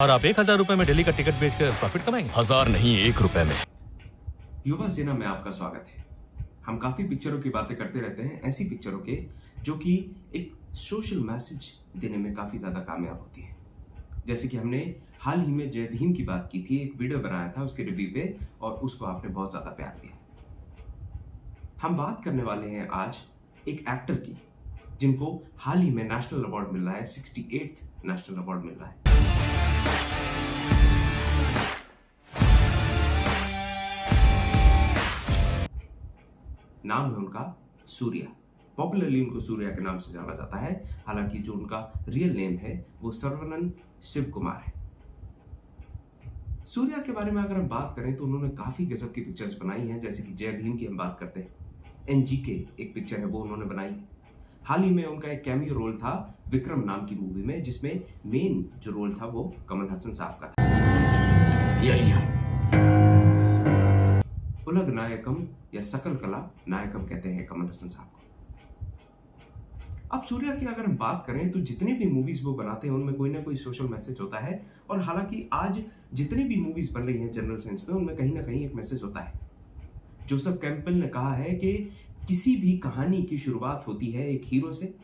और आप 1000 रुपए में दिल्ली का टिकट बेचकर प्रॉफिट कमाएंगे। 1000 नहीं, 1 रुपए में। युवा सेना में आपका स्वागत है। हम काफी पिक्चरों की बातें करते रहते हैं, ऐसी पिक्चरों के जो कि एक सोशल मैसेज देने में काफी ज्यादा कामयाब होती है। जैसे कि हमने हाल ही में जय भीम की बात की थी, एक वीडियो बनाया था उसके रिव्यू पे और उसको आपने बहुत ज्यादा प्यार दिया। हम बात करने वाले हैं आज एक एक्टर की जिनको हाल ही में नेशनल अवार्ड मिल रहा है, 68th नेशनल अवार्ड मिल रहा है। नाम है उनका सूर्या। पॉपुलरली उनको सूर्या के नाम से जाना जाता है, हालांकि जो उनका रियल नेम है वो सर्वनन शिव कुमार है। सूर्या के बारे में अगर हम बात करें तो उन्होंने काफी गजब की पिक्चर्स बनाई हैं, जैसे कि जय भीम की हम बात करते हैं, एनजीके एक पिक्चर है वो उन्होंने बनाई। हाल ही में उनका एक कैमियो रोल था विक्रम नाम की मूवी में, जिसमें मेन जो रोल था वो कमल हसन साहब का था। उलग नायकम या सकल कला नायकम कहते हैं कमल हसन साहब को। अब सूर्या की अगर हम बात करें तो जितनी भी मूवीज वो बनाते हैं उनमें कोई ना कोई सोशल मैसेज होता है, और हालांकि आज जितनी भी मूवीज बन रही हैं जनरल सेंस में उनमें कहीं ना कहीं एक मैसेज होता है। जोसेफ कैंपबेल ने कहा है कि किसी भी कहानी की शुरुआत होती है एक हीरो से।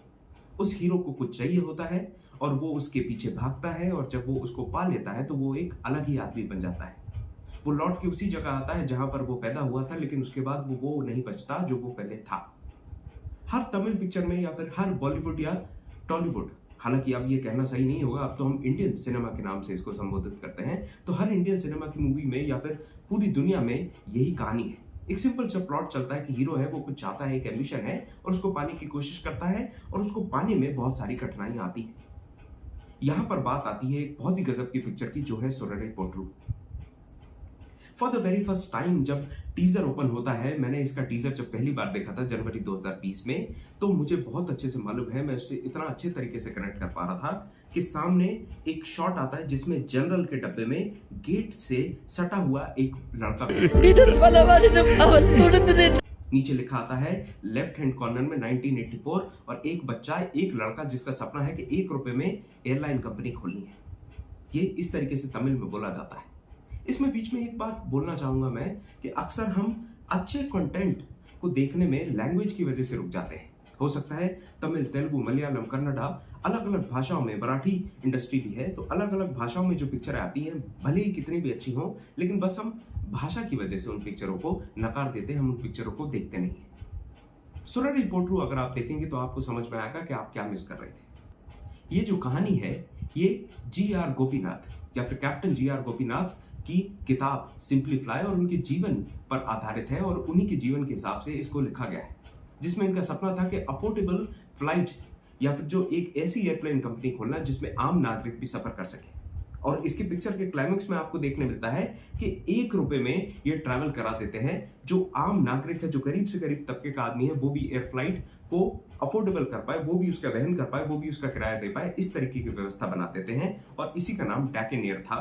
उस हीरो को कुछ चाहिए होता है और वो उसके पीछे भागता है, और जब वो उसको पा लेता है तो वो एक अलग ही आदमी बन जाता है। वो लौट के उसी जगह आता है जहां पर वो पैदा हुआ था, लेकिन उसके बाद वो नहीं बचता जो वो पहले था। हर तमिल पिक्चर में या फिर हर बॉलीवुड या टॉलीवुड, हालांकि अब ये कहना सही नहीं होगा, अब तो हम इंडियन सिनेमा के नाम से इसको संबोधित करते हैं, तो हर इंडियन सिनेमा की मूवी में या फिर पूरी दुनिया में यही कहानी है। एक सिंपल सा प्लॉट चलता है कि हीरो है, वो कुछ चाहता है, एक एम्बिशन है और उसको पाने की कोशिश करता है, और उसको पाने में बहुत सारी कठिनाइयां आती हैं। यहां पर बात आती है एक बहुत ही गजब की पिक्चर की, जो है Soorarai Pottru. For the very first time जब टीजर ओपन होता है, मैंने इसका टीजर जब पहली बार देखा था जनवरी 2020 में, तो मुझे बहुत अच्छे से मालूम है, मैं उससे इतना अच्छे तरीके से कनेक्ट कर पा रहा था कि सामने एक शॉट आता है जिसमें जनरल के डब्बे में गेट से सटा हुआ एक लड़का, नीचे लिखा आता है लेफ्ट हैंड कॉर्नर में 1984, और एक बच्चा, एक लड़का जिसका सपना है कि 1 रुपए में एयरलाइन कंपनी खोलनी है। ये इस तरीके से तमिल में बोला जाता है। इसमें बीच में एक बात बोलना चाहूंगा मैं कि अक्सर हम अच्छे कंटेंट को देखने में लैंग्वेज की वजह से रुक जाते हैं। हो सकता है तमिल, तेलुगु, मलयालम, कन्नड़ा, अलग अलग भाषाओं में, मराठी इंडस्ट्री भी है, तो अलग अलग भाषाओं में जो पिक्चर आती हैं भले ही कितनी भी अच्छी हो, लेकिन बस हम भाषा की वजह से उन पिक्चरों को नकार देते हैं, हम उन पिक्चरों को देखते नहीं है। सोरेरे पोट्रू अगर आप देखेंगे तो आपको समझ में आएगा कि आप क्या मिस कर रहे थे। ये जो कहानी है ये GR गोपीनाथ या फिर कैप्टन GR गोपीनाथ की किताब सिंप्लीफ्लाई और उनके जीवन पर आधारित है, और उन्हीं के जीवन के हिसाब से इसको लिखा गया है, जिसमें इनका सपना था कि अफोर्डेबल फ्लाइट्स या फिर जो एक ऐसी एयरप्लेन कंपनी खोलना जिसमें आम नागरिक भी सफर कर सके। और इसके पिक्चर के क्लाइमेक्स में आपको देखने मिलता है कि 1 रुपए में ये ट्रैवल करा देते हैं। जो आम नागरिक है, जो गरीब से गरीब तबके का आदमी है, वो भी एयर फ्लाइट को अफोर्डेबल कर पाए, वो भी उसका वहन कर पाए, वो भी उसका किराया दे पाए, इस तरीके की व्यवस्था बना देते हैं, और इसी का नाम डैकन एयर था।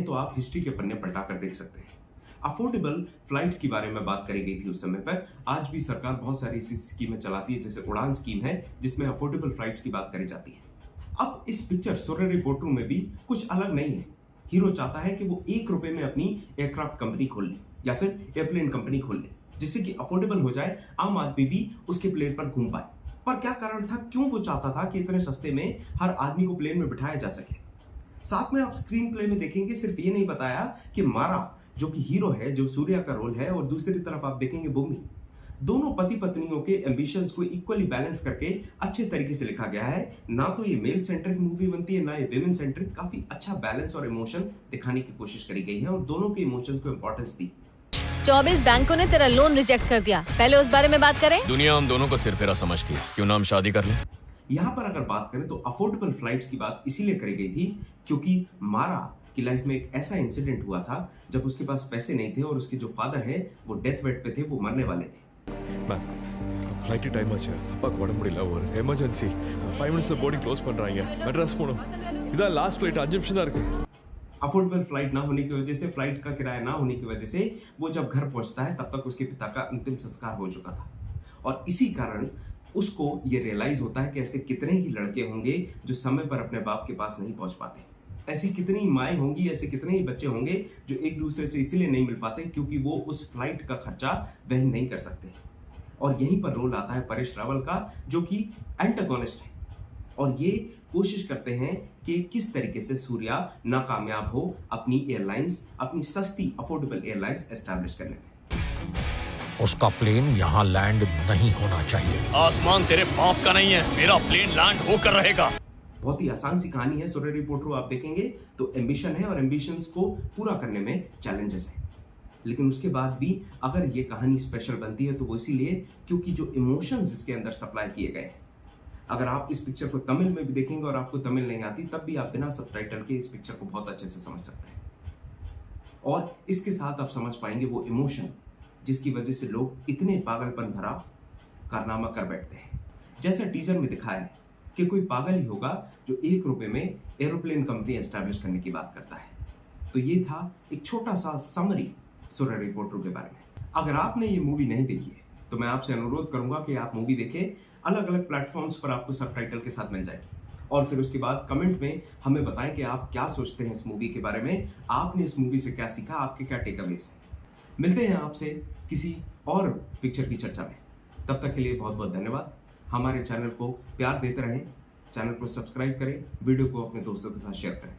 तो आप हिस्ट्री के पन्ने पलटा कर देख सकते हैं। अफोर्डेबल फ्लाइट्स के बारे में बात करी गई थी उस समय पर। आज भी सरकार बहुत सारी ऐसी स्कीमें चलाती है, जैसे उड़ान स्कीम है, जिसमें अफोर्डेबल फ्लाइट्स की बात करी जाती है। अब इस पिक्चर सोरेरे पोट्रू में भी कुछ अलग नहीं है। हीरो चाहता है कि वो 1 रुपए में अपनी एयरक्राफ्ट कंपनी खोल ले या फिर एयरप्लेन कंपनी खोल ले, जिससे कि अफोर्डेबल हो जाए, आम आदमी भी उसके प्लेन पर घूम पाए। पर क्या कारण था, क्यों वो चाहता था कि इतने सस्ते में हर आदमी को प्लेन में बिठाया जा सके। साथ में आप स्क्रीन प्ले में देखेंगे सिर्फ ये नहीं बताया कि मारा जो कि हीरो है, जो सूर्या का रोल है, और दूसरी तरफ आप देखेंगे भूमि, दोनों पति पत्नियों के एम्बिशंस को इक्वली बैलेंस करके अच्छे तरीके से लिखा गया है। ना तो ये मेल सेंट्रिक मूवी बनती है, ना ये विमेन सेंट्रिक। काफी अच्छा बैलेंस और इमोशन दिखाने की कोशिश करी गई है, और दोनों के इमोशंस को इंपॉर्टेंस दी। 24 बैंकों ने तेरा लोन रिजेक्ट कर दिया, पहले उस बारे में बात करें। दुनिया हम दोनों को सिरफिरा समझती है, क्यों ना हम शादी कर लें। यहाँ पर अगर बात करें तो अफोर्डेबल फ्लाइट्स की बात इसीलिए करी गई थी क्योंकि मारा की लाइफ में एक ऐसा इंसिडेंट हुआ था जब उसके पास पैसे नहीं थे, और उसके जो फादर है वो डेथ बेड पे थे, वो मरने वाले थे। ஃப்ளைட் டைம் ஆச்சு, அப்பாவுக்கு உடம்பு முடியல, ஒரு எமர்ஜென்சி, 5 மினிட்ஸ்ல போர்டிங் க்ளோஸ் பண்றாங்க, மெட்ராஸ் போகணும், இதான் லாஸ்ட் ஃப்ளைட், 5 நிமிஷம் தான் இருக்கு। अफोर्डेबल फ्लाइट ना होने की वजह से, फ्लाइट का किराया ना होने की वजह से वो जब घर पहुंचता है तब तक उसके पिता का अंतिम संस्कार हो चुका था। और इसी कारण उसको ये रियलाइज होता है कि ऐसे कितने ही लड़के होंगे जो समय पर अपने बाप के पास नहीं पहुंच पाते, ऐसी कितनी माएँ होंगी, ऐसे कितने ही बच्चे होंगे जो एक दूसरे से इसीलिए नहीं मिल पाते क्योंकि वो उस फ्लाइट का खर्चा वहन नहीं कर सकते। और यहीं पर रोल आता है परेश रावल का, जो कि एंटागोनिस्ट है और ये कोशिश करते हैं कि किस तरीके से सूर्या नाकामयाब हो अपनी एयरलाइंस, अपनी सस्ती अफोर्डेबल एयरलाइंस एस्टैब्लिश करने में। उसका प्लेन यहाँ लैंड नहीं होना चाहिए। आसमान तेरे बाप का नहीं है, मेरा प्लेन लैंड होकर रहेगा। बहुत ही आसान सी कहानी है सूर्या रिपोर्टर, आप देखेंगे तो एम्बिशन है और एम्बिशंस को पूरा करने में चैलेंजेस है। लेकिन उसके बाद भी अगर ये कहानी स्पेशल बनती है तो वो इसीलिए क्योंकि जो इमोशंस इसके अंदर सप्लाई किए गए हैं। अगर आप इस पिक्चर को तमिल में भी देखेंगे और आपको तमिल नहीं आती तब भी आप बिना सबटाइटल के इस पिक्चर को बहुत अच्छे से समझ सकते हैं और इसके साथ आप समझ पाएंगे वो इमोशन जिसकी वजह से लोग इतने पागलपन भरा कारनामा कर बैठते हैं। जैसा टीजर में दिखाया है कि कोई पागल ही होगा जो 1 रुपए में एरोप्लेन कंपनी एस्टैब्लिश करने की बात करता है। तो ये था एक छोटा सा समरी सूर्या रिपोर्टर के बारे में। अगर आपने ये मूवी नहीं देखी है तो मैं आपसे अनुरोध करूंगा कि आप मूवी देखें, अलग अलग प्लेटफॉर्म्स पर आपको सबटाइटल के साथ मिल जाएगी और फिर उसके बाद कमेंट में हमें बताएं कि आप क्या सोचते हैं इस मूवी के बारे में, आपने इस मूवी से क्या सीखा, आपके क्या टेकअवेज हैं। मिलते हैं आपसे किसी और पिक्चर की चर्चा में, तब तक के लिए बहुत बहुत धन्यवाद। हमारे चैनल को प्यार देते रहें, चैनल को सब्सक्राइब करें, वीडियो को अपने दोस्तों के साथ शेयर करें।